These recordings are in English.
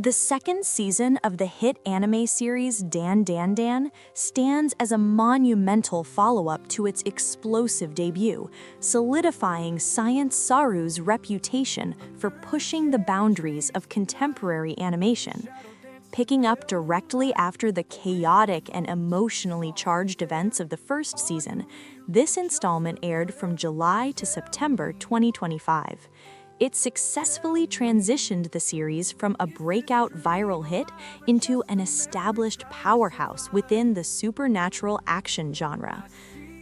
The second season of the hit anime series Dandadan stands as a monumental follow-up to its explosive debut, solidifying Science Saru's reputation for pushing the boundaries of contemporary animation. Picking up directly after the chaotic and emotionally charged events of the first season, this installment aired from July to September 2025. It successfully transitioned the series from a breakout viral hit into an established powerhouse within the supernatural action genre.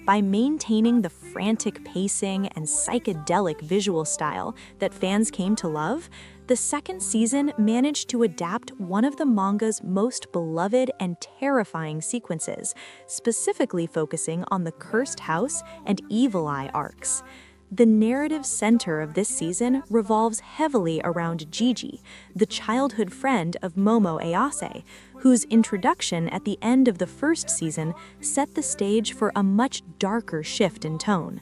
By maintaining the frantic pacing and psychedelic visual style that fans came to love, the second season managed to adapt one of the manga's most beloved and terrifying sequences, specifically focusing on the Cursed House and Evil Eye arcs. The narrative center of this season revolves heavily around Gigi, the childhood friend of Momo Ayase, whose introduction at the end of the first season set the stage for a much darker shift in tone.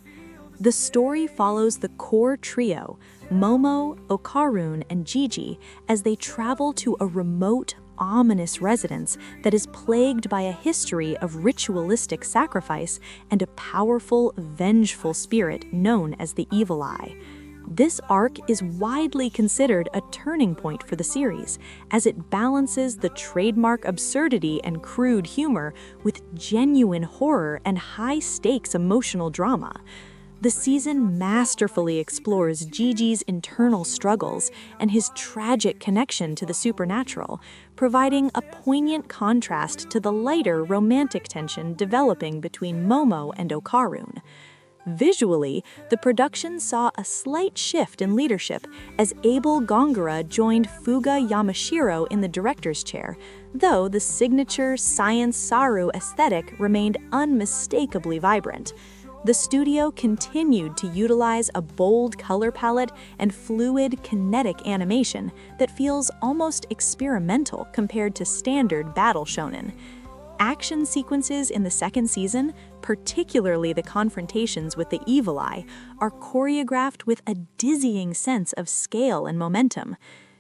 The story follows the core trio, Momo, Okarun, and Gigi, as they travel to a remote, ominous residence that is plagued by a history of ritualistic sacrifice and a powerful, vengeful spirit known as the Evil Eye. This arc is widely considered a turning point for the series, as it balances the trademark absurdity and crude humor with genuine horror and high-stakes emotional drama. The season masterfully explores Gigi's internal struggles and his tragic connection to the supernatural, providing a poignant contrast to the lighter romantic tension developing between Momo and Okarun. Visually, the production saw a slight shift in leadership as Abel Gongora joined Fuga Yamashiro in the director's chair, though the signature Science Saru aesthetic remained unmistakably vibrant. The studio continued to utilize a bold color palette and fluid, kinetic animation that feels almost experimental compared to standard battle shonen. Action sequences in the second season, particularly the confrontations with the Evil Eye, are choreographed with a dizzying sense of scale and momentum.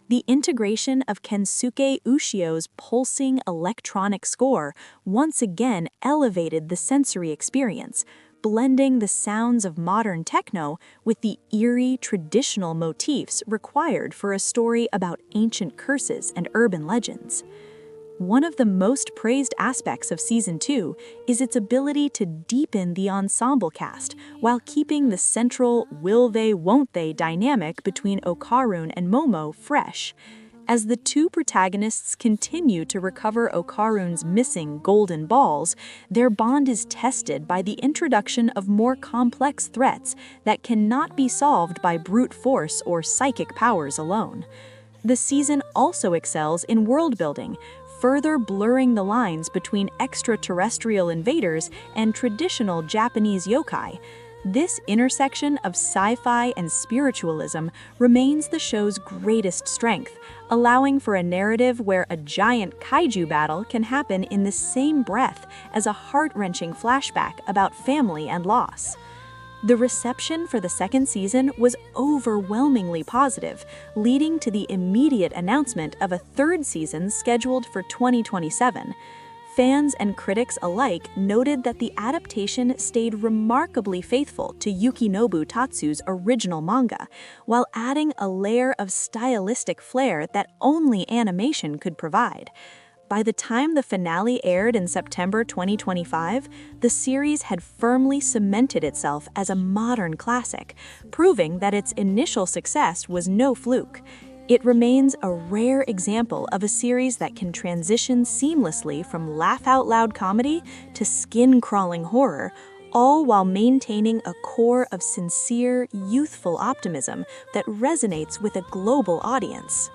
The integration of Kensuke Ushio's pulsing electronic score once again elevated the sensory experience, blending the sounds of modern techno with the eerie, traditional motifs required for a story about ancient curses and urban legends. One of the most praised aspects of Season 2 is its ability to deepen the ensemble cast while keeping the central will they, won't they dynamic between Okarun and Momo fresh. As the two protagonists continue to recover Okarun's missing golden balls, their bond is tested by the introduction of more complex threats that cannot be solved by brute force or psychic powers alone. The season also excels in world building, further blurring the lines between extraterrestrial invaders and traditional Japanese yokai. This intersection of sci-fi and spiritualism remains the show's greatest strength, allowing for a narrative where a giant kaiju battle can happen in the same breath as a heart-wrenching flashback about family and loss. The reception for the second season was overwhelmingly positive, leading to the immediate announcement of a third season scheduled for 2027. Fans and critics alike noted that the adaptation stayed remarkably faithful to Yukinobu Tatsu's original manga, while adding a layer of stylistic flair that only animation could provide. By the time the finale aired in September 2025, the series had firmly cemented itself as a modern classic, proving that its initial success was no fluke. It remains a rare example of a series that can transition seamlessly from laugh-out-loud comedy to skin-crawling horror, all while maintaining a core of sincere, youthful optimism that resonates with a global audience.